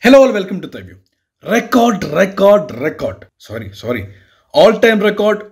Hello, all, welcome to the view. Record. Sorry. All time record.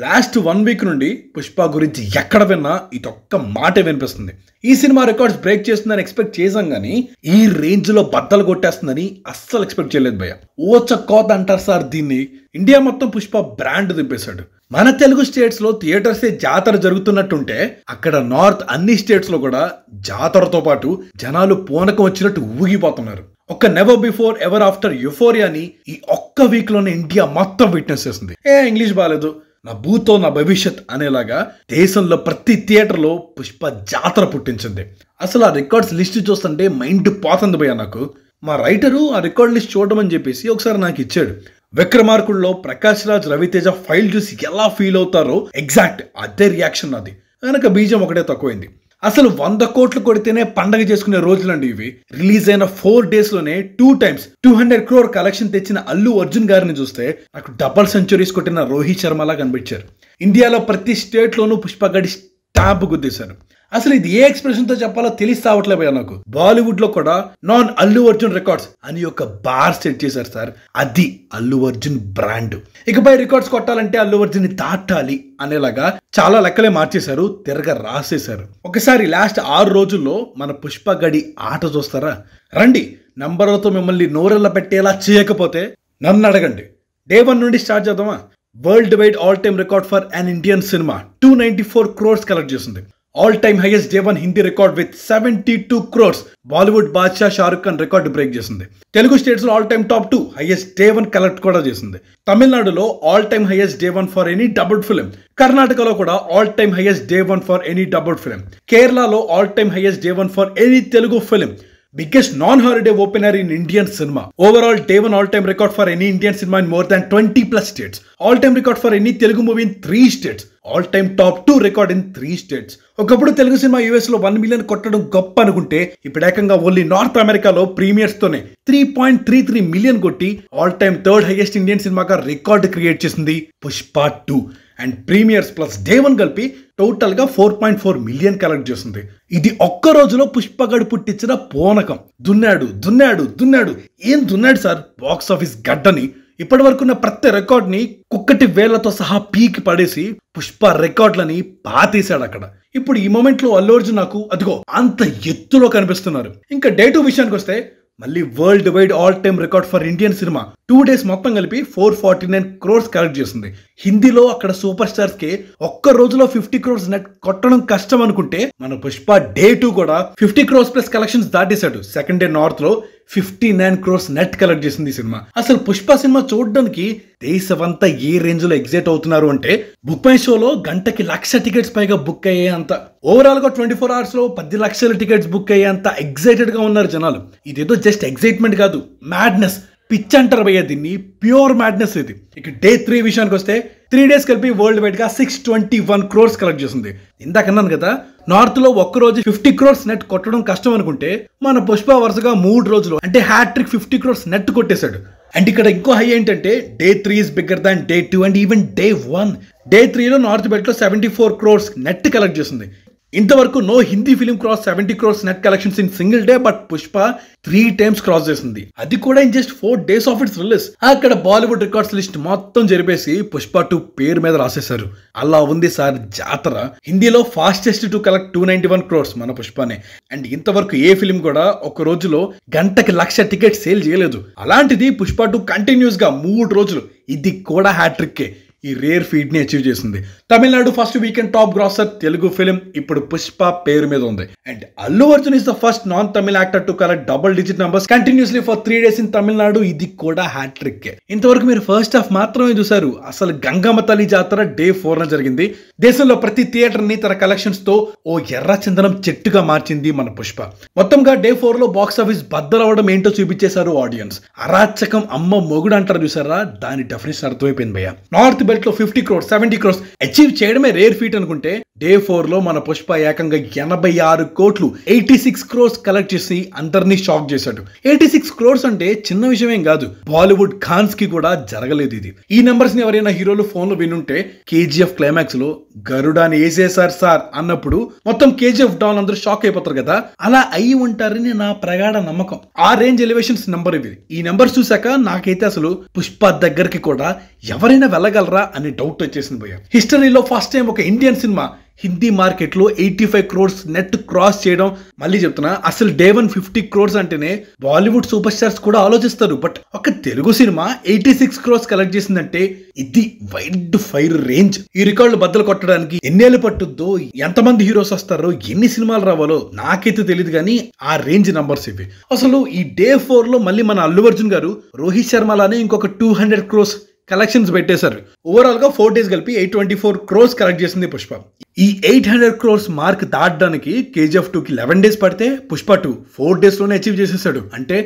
Last 1 week నుండి పుష్ప గురించి ఎక్కడ విన్నా ఇదొక్క మాటే వినిపిస్తుంది. ఈ సినిమా రికార్డ్స్ బ్రేక్ చేస్తుందని ఎక్స్పెక్ట్ చేసాం కానీ ఈ రేంజ్ లో బద్దలు కొట్టేస్తుందని అస్సలు ఎక్స్పెక్ట్ చేయలేదు భయ్య. ఓచకోత అంటారు సార్ దీన్ని. ఇండియా మొత్తం పుష్ప బ్రాండ్ దింపేశాడు. మన తెలుగు స్టేట్స్ లో థియేటర్స్ జాతర జరుగుతున్నట్టుంటే అక్కడ నార్త్ అన్ని స్టేట్స్ లో కూడా జాతరతో పాటు జనాలు పూనకం వచ్చినట్టు ఊగిపోతున్నారు. ఒక నెవర్ బిఫోర్ ఎవర్ ఆఫ్టర్ యుఫోరియాని ఈ ఒక్క వీక్ లోనే ఇండియా మొత్తం విట్నెస్ చేసింది. ఇంగ్లీష్ బాగాలేదు, నా భూతో నా భవిష్యత్ అనేలాగా దేశంలో ప్రతి థియేటర్లో పుష్ప జాతర పుట్టించింది. అసలు ఆ రికార్డ్స్ లిస్ట్ చూస్తుంటే మైండ్ పోతుంది భయ్య నాకు. మా రైటరు ఆ రికార్డ్ లిస్ట్ చూడడం అని చెప్పేసి ఒకసారి నాకు ఇచ్చాడు. విక్రమార్కుడులో ప్రకాష్ రాజ్, రవితేజ ఫైల్ చూసి ఎలా ఫీల్ అవుతారో ఎగ్జాక్ట్ అదే రియాక్షన్ నాది. కనుక బీజం ఒకటే తక్కువైంది. అసలు 100 కోట్లు కొడితేనే పండగ చేసుకునే రోజులండి ఇవి. రిలీజ్ అయిన 4 days లోనే 2 times 200 crore కలెక్షన్ తెచ్చిన అల్లు అర్జున్ గారిని చూస్తే నాకు డబల్ సెంచరీస్ కొట్టిన రోహిత్ శర్మలా కనిపించారు. ఇండియాలో ప్రతి స్టేట్ లోనూ పుష్ప గడి స్టాంప్ గుద్దేశారు. అసలు ఇది ఏ ఎక్స్ప్రెషన్ తో చెప్పాలో తెలిసి రావట్లే భయ్యా నాకు. బాలీవుడ్ లో కూడా నాన్ అల్లు అర్జున్ రికార్డ్స్ అని ఒక బార్ సెట్ చేశారు సార్. అది అల్లు అర్జున్ బ్రాండ్. ఇకపై రికార్డ్స్ కొట్టాలంటే అల్లు అర్జున్ ని దాటాలి అనేలాగా చాలా లెక్కలే మార్చేశారు, తిరగ రాసేశారు. ఒకసారి లాస్ట్ 6 రోజుల్లో మన పుష్ప గడి ఆట చూస్తారా? రండి, నంబర్లతో మిమ్మల్ని నోరెళ్ళ పెట్టేలా చేయకపోతే నన్ను అడగండి. Day 1 నుండి స్టార్ట్ చేద్దామా? World wide all time record for an Indian cinema 294 crores collect చేసింది. All time highest Day 1 Hindi record with 72 crores. Bollywood బాద్షా షారుఖ్ ఖాన్ రికార్డు బ్రేక్ చేసింది. తెలుగు స్టేట్స్ లో all time top 2 highest Day 1 collect కూడా చేసింది. తమిళనాడులో all time highest Day 1 for any dubbed film. కర్ణాటకలో కూడా all time highest Day 1 for any dubbed film. కేరళలో all time highest Day 1 for any Telugu film. Biggest non-holiday opener in Indian cinema. Overall, Day 1 all-time record for any Indian cinema in more than 20 plus states. All-time record for any Telugu movie in 3 states. All-time top 2 record in 3 states. ఒకప్పుడు Telugu cinema US లో 1 million కొట్టడం గొప్ప అనుకుంటే ఇప్పుడు ఏకంగా only north అమెరికాలో premieres తోనే 3.33 million కొట్టి all time third highest Indian సినిమాగా రికార్డ్ క్రియేట్ చేసింది Pushpa 2. And premieres plus Day 1 కలిపి టోటల్ గా 4.4 million కలెక్ట్ చేస్తుంది. ఇది ఒక్క రోజులో పుష్పగడు పుట్టించిన పూనకం. దున్నాడు. ఏం దున్నాడు సార్ బాక్స్ ఆఫీస్ గడ్డని. ఇప్పటి వరకున్న ప్రతి రికార్డ్ ని కుక్కటి వేళ్లతో సహా పీకి పడేసి పుష్ప రికార్డులని పాతేశాడు అక్కడ. ఇప్పుడు ఈ మూమెంట్ లో అల్లు అర్జున్ నాకు అదిగో అంత ఎత్తులో కనిపిస్తున్నారు. ఇంకా Day 2 విషయానికి వస్తే మళ్ళీ world wide all time record for Indian cinema 2 days మొత్తం కలిపి 449 crores కలెక్ట్ చేసింది. హిందీలో అక్కడ సూపర్ స్టార్స్ కి ఒక్క రోజులో 50 crores నెట్ కొట్టడం కష్టం అనుకుంటే మన పుష్ప Day 2 కూడా 50 crores ప్లస్ కలెక్షన్స్ దాటేశాడు. సెకండ్ డే నార్త్ లో 59 crores నెట్ కలెక్ట్ చేసింది ఈ సినిమా. అసలు పుష్ప సినిమా చూడడానికి దేశమంతా ఏ రేంజ్ లో ఎగ్జైట్ అవుతున్నారు అంటే బుక్ మై షోలో గంటకి 1,00,000 టికెట్స్ పైగా బుక్ అయ్యేంత, ఓవరాల్ గా 24 hours లో 10 లక్షల టికెట్స్ బుక్ అయ్యేంత ఎగ్జైటెడ్ గా ఉన్నారు జనాలు. ఇదేదో జస్ట్ ఎగ్జైట్మెంట్ కాదు, మ్యాడ్నెస్, పిచ్ అంటారు భయ్య దీన్ని, ప్యూర్ మ్యాడ్నెస్ ఇది. ఇక Day 3 విషయానికి వస్తే 3 days కలిపి వరల్డ్ వైడ్ గా 621 crores కలెక్ట్ చేసింది. ఇందాకన్నాను కదా నార్త్ లో ఒక్క రోజు 50 crores నెట్ కొట్టడం కష్టం అనుకుంటే మన పుష్ప వరుసగా 3 రోజులు అంటే హ్యాట్రిక్ 50 crores నెట్ కొట్టేశాడు. అండ్ ఇక్కడ ఇంకో హై ఏంటంటే Day 3 is bigger than Day 2 and even Day 1. Day 3 లో నార్త్ బెల్ట్ లో 74 crores నెట్ కలెక్ట్ చేసింది. ఇంతవరకు no Hindi film cross 70 crores net collections in single day, but Pushpa 3 times cross చేసింది. అది కూడా in just 4 days of its release. అక్కడ Bollywood records list మొత్తం జరిపేసి పుష్ప 2 పేరు మీద రాసేశారు. అలా ఉంది సార్ జాతర. హిందీలో ఫాస్టెస్ట్ టు కలెక్ట్ 291 crores మన పుష్పనే. అండ్ ఇంతవరకు ఏ ఫిలిం కూడా ఒక రోజులో గంటకి 1,00,000 టికెట్ సేల్ చేయలేదు. అలాంటిది పుష్ప 2 కంటిన్యూస్ గా 3 రోజులు, ఇది కూడా హ్యాట్రిక్కే, ఈ రేర్ ఫీడ్ ని అచీవ్ చేసింది. Tamil Nadu first weekend top grosser Telugu film ఇప్పుడు పుష్ప పేరు మీద ఉంది. And Allu Arjun is the first non Tamil actor to collect double digit numbers continuously for 3 days in Tamil Nadu. ఇది కూడా హ్యాట్రిక్. ఇంతవరకు మీరు ఫస్ట్ హాఫ్ మాత్రమే చూసారు. అసలు గంగమ్మ తల్లి జాతర Day 4 జరిగింది. దేశంలో ప్రతి థియేటర్ ని తన కలెక్షన్స్ తో ఓ ఎర్ర చందనం చెట్టుగా మార్చింది మన పుష్ప. మొత్తంగా Day 4 లో బాక్స్ ఆఫీస్ బద్దలవడం ఏంటో చూపించేశారు ఆడియన్స్. అరాచకం అమ్మ మొగుడు అంటారు చూసారా, దాని డెఫినేషన్ అర్థమైపోయింది భయ్య. నార్త్ బెల్ట్ లో 50 crores 70 crores అచీవ్ చేయడమే రేర్ ఫీట్ అనుకుంటే డే 4 లో మన పుష్ప ఏకంగా 86 కోట్లు 86 క్రోర్స్ కలెక్ట్ చేసి అందరినీ షాక్ చేశాడు. 86 క్రోర్స్ అంటే చిన్న విషయం ఏం కాదు. బాలీవుడ్ ఖాన్స్ కి కూడా జరగలేదు ఇది. ఈ నెంబర్స్ ని ఎవరైనా హీరోలు ఫోన్ లో వినుంటే కేజీఎఫ్ క్లైమాక్స్ లో గరుడాని వేసేసారు సార్ అన్నప్పుడు మొత్తం కేజీఎఫ్ డాన్ అందరూ షాక్ అయిపోతారు కదా, అలా అయ్యి ఉంటారని నా ప్రగాఢ నమ్మకం. ఆ రేంజ్ ఎలివేషన్స్ నెంబర్ ఇది. ఈ నెంబర్ చూసాక నాకైతే అసలు పుష్ప దగ్గరికి కూడా ఎవరైనా వెళ్ళగలరా అని డౌట్ వచ్చేసింది భయ్య. హిస్టరీలో ఫస్ట్ టైం ఒక ఇండియన్ సినిమా హిందీ మార్కెట్ లో 85 క్రోర్స్ నెట్ క్రాస్ చేయడం. మళ్ళీ చెప్తున్నా, అసలు డే 1 50 క్రోర్స్ అంటేనే బాలీవుడ్ సూపర్ స్టార్స్ కూడా ఆలోచిస్తారు. బట్ ఒక తెలుగు సినిమా 86 క్రోర్స్ కలెక్ట్ చేసిందంటే ఇది వైల్డ్ ఫైర్ రేంజ్. ఈ రికార్డులు బద్దలు కొట్టడానికి ఎన్నేళ్ళు పట్టుద్దో, ఎంతమంది హీరోస్ వస్తారో, ఎన్ని సినిమాలు రావాలో నాకైతే తెలియదు, కానీ ఆ రేంజ్ నంబర్స్ ఇవి. అసలు ఈ డే 4 లో మళ్ళీ మన అల్లు అర్జున్ గారు రోహిత్ శర్మ లానే ఇంకొక 200 క్రోర్స్ కలెక్షన్స్ పెట్టేశారు. ఓవరాల్ గా 4 days కలిపి 824 క్రోర్స్ కలెక్ట్ చేసింది పుష్ప. ఈ 800 క్రోర్స్ మార్క్ దాటడానికి కేజీఎఫ్ 2 కి 11 days పడితే పుష్ప 2 4 days లోనే అచీవ్ చేసేసాడు. అంటే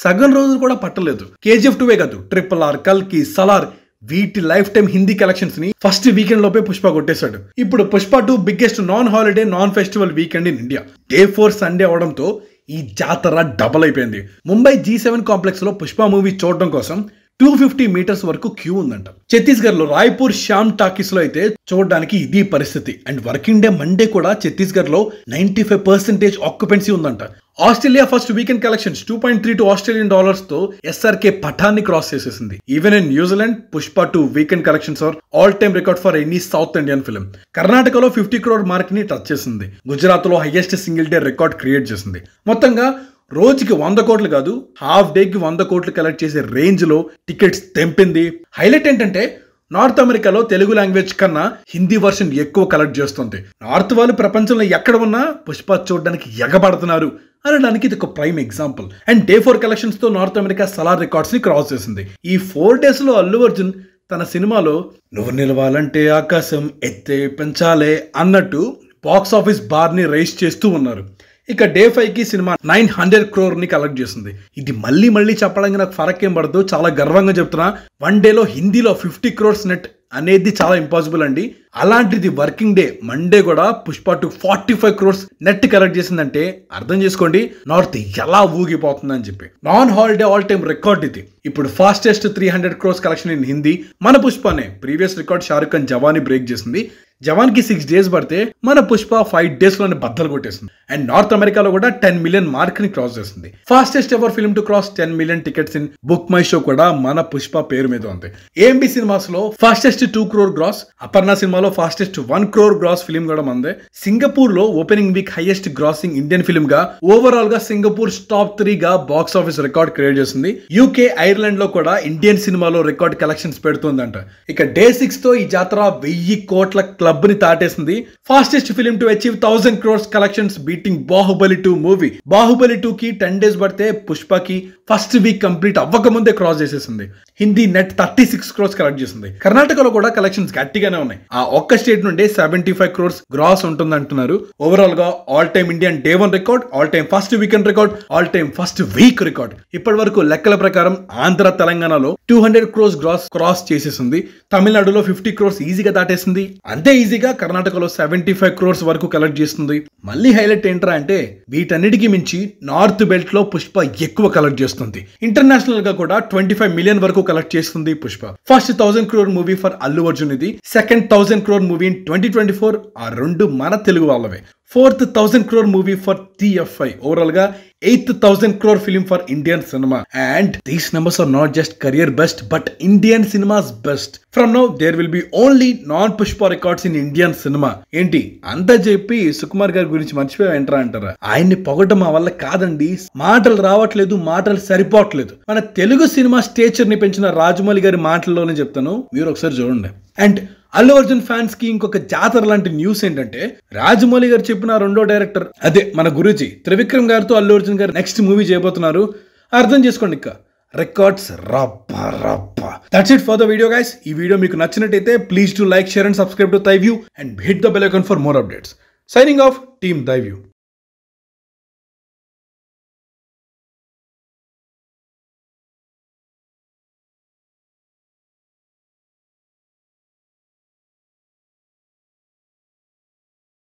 సగం రోజులు కూడా పట్టలేదు. కేజీఎఫ్ 2 కాదు, RRR, కల్కి, సలార్ వీటి లైఫ్ టైం హిందీ కలెక్షన్స్ ని ఫస్ట్ వీకెండ్ లోపే పుష్ప కొట్టేశాడు. ఇప్పుడు Pushpa 2 biggest non holiday non festival weekend in India. Day 4 Sunday అవడంతో ఈ జాతర డబల్ అయిపోయింది. ముంబై G7 కాంప్లెక్స్ లో పుష్ప మూవీ చూడడం కోసం 250 మీటర్స్ వరకు క్యూ ఉందంట. ఛత్తీస్గఢ్ లో రాయ్పూర్ శ్యామ్ టాకీస్ లో అయితే చూడడానికి ఇది పరిస్థితి. అండ్ వర్కింగ్ డే మండే కూడా ఛత్తీస్గఢ్ లో 95% ఆక్యుపెన్సీ ఉందంట. Australia first weekend collections $2.32 Australian dollars తో SRK పఠాన్ని క్రాస్ చేసేసింది. Even in New Zealand Pushpa 2 weekend collections are all time record for any south Indian film. కర్ణాటకలో 50 crore మార్క్ ని టచ్ చేసింది. గుజరాత్ లో highest single day record create చేసింది. మొత్తంగా రోజుకి 100 కోట్లు కాదు, హాఫ్ డేకి 100 కోట్లు కలెక్ట్ చేసే రేంజ్ లో టికెట్స్ తెంపింది. హైలైట్ ఏంటంటే నార్త్ అమెరికాలో తెలుగు లాంగ్వేజ్ కన్నా హిందీ వర్షన్ ఎక్కువ కలెక్ట్ చేస్తుంది. నార్త్ వాళ్ళు ప్రపంచంలో ఎక్కడ ఉన్నా పుష్ప చూడడానికి ఎగబడుతున్నారు అనడానికి ఇది ఒక prime example. And day 4 collections తో నార్త్ అమెరికా సలార్ రికార్డ్స్ ని క్రాస్ చేసింది. ఈ 4 days లో అల్లు అర్జున్ తన సినిమాలో నువ్వు నిలవాలంటే ఆకాశం ఎత్తే పెంచాలే అన్నట్టు బాక్స్ ఆఫీస్ బార్ ని రైజ్ చేస్తూ ఉన్నారు. ఇక డే 5 కి సినిమా 900 crore ని కలెక్ట్ చేసింది. ఇది మళ్ళీ చెప్పడానికి నాకు ఫరక్ ఏం పడదు, చాలా గర్వంగా చెప్తున్నా. 1 day లో హిందీలో 50 crores నెట్ అనేది చాలా ఇంపాసిబుల్ అండి. అలాంటిది వర్కింగ్ డే మండే కూడా పుష్ప 2 45 crores నెట్ కలెక్ట్ చేసిందంటే అర్థం చేసుకోండి నార్త్ ఎలా ఊగిపోతుందని చెప్పి. Non holiday all time record ఇది. ఇప్పుడు fastest 300 crores collection in Hindi మన పుష్పనే. ప్రీవియస్ రికార్డ్ షారుఖ్ ఖాన్ జవాన్ బ్రేక్ చేసింది. జవాన్ కి 6 days పడితే మన పుష్ప 5 days లోనే బద్దలు కొట్టేసింది. అండ్ నార్త్ అమెరికాలో కూడా 10 million మార్క్ ని క్రాస్ చేసింది. Fastest ever film to cross 10 million tickets in book my show కూడా మన పుష్ప పేరు మీద ఉంది. AMB సినిమాస్ లో ఫాస్టెస్ట్ 2 crore గ్రాస్, అపర్ణ సినిమాలో ఫాస్టెస్ట్ 1 crore గ్రాస్ ఫిల్మ్ కూడా మందే. సింగపూర్ లో opening week highest grossing Indian film గా ఓవరాల్ గా సింగపూర్ టాప్ 3 గా బాక్స్ ఆఫీస్ రికార్డ్ క్రియేట్ చేసింది. UK, ఐర్లాండ్ లో కూడా ఇండియన్ సినిమాలో రికార్డ్ కలెక్షన్స్ పెడుతుందంట. ఇక డే 6 తో ఈ జాతర 1000 కోట్ల క్లబ్ ని తాటేసింది. Fastest film to achieve 1000 crores collections beating Baahubali 2 movie. Baahubali 2 కి 10 days పడితే పుష్పకి ఫస్ట్ వీక్ కంప్లీట్ అవ్వక ముందే క్రాస్ చేసేసింది. హిందీ నెట్ 36 crores కలెక్ట్ చేసింది. కర్ణాటకలో కూడా కలెక్షన్స్ గట్టిగానే ఉన్నాయి. ఆ ఒక్క స్టేట్ నుండి 75 crores గ్రాస్ ఉంటుంది అంటున్నారు. ఓవరాల్ గా all time Indian day 1 record, all time first weekend record, all time first week record. ఇప్పటి వరకు లెక్కల ప్రకారం ఆంధ్ర, తెలంగాణలో 200 crores గ్రాస్ క్రాస్ చేసేసింది. తమిళనాడులో 50 crores ఈజీగా దాటేసింది. అంతే ఈజీగా కర్ణాటకలో 75 crores వరకు కలెక్ట్ చేస్తుంది. మళ్ళీ హైలైట్ ఏంట్రా అంటే వీటన్నిటికీ మించి నార్త్ బెల్ట్ లో పుష్ప ఎక్కువ కలెక్ట్ చేస్తుంది. ఇంటర్నేషనల్ గా కూడా 25 million వరకు కలెక్ట్ చేస్తుంది Pushpa. First 1000 crore movie for Allu Arjun ఇది. Second 1000 crore movie in 2024. ఆ రెండు మన తెలుగు వాళ్ళవే. Fourth 1000 crore movie for TFI. Overall గా 8000 crore film for Indian cinema. And these numbers are not just career best but Indian cinema's best. From now there will be only non Pushpa records in Indian cinema. ఏంటి అంతా చెప్పి సుకుమార్ గారి గురించి మర్చిపోయి ఎంటరా అంటారా? ఆయన్ని పొగడం మా వల్ల కాదండి. మాటలు రావట్లేదు, మాటలు సరిపోవట్లేదు. మన తెలుగు సినిమా స్టేచర్ ని పెంచిన రాజమౌళి గారి మాటల్లోనే చెప్తాను, మీరు ఒకసారి చూడండి. అండ్ అల్లు అర్జున్ ఫ్యాన్స్ కి ఇంకొక జాతర లాంటి న్యూస్ ఏంటంటే రాజమౌళి గారు చెప్పిన రెండో డైరెక్టర్ అదే మన గురూజీ త్రివిక్రమ్ గారితో అల్లు అర్జున్ గారు నెక్స్ట్ మూవీ చేయబోతున్నారు. అర్థం చేసుకోండి, ఇక రికార్డ్స్ రప్ప. That's it for the video guys. ఈ వీడియో మీకు నచ్చినట్టయితే please to like, share and subscribe to Thy View and hit the bell icon for more updates. Signing off, team Thy view.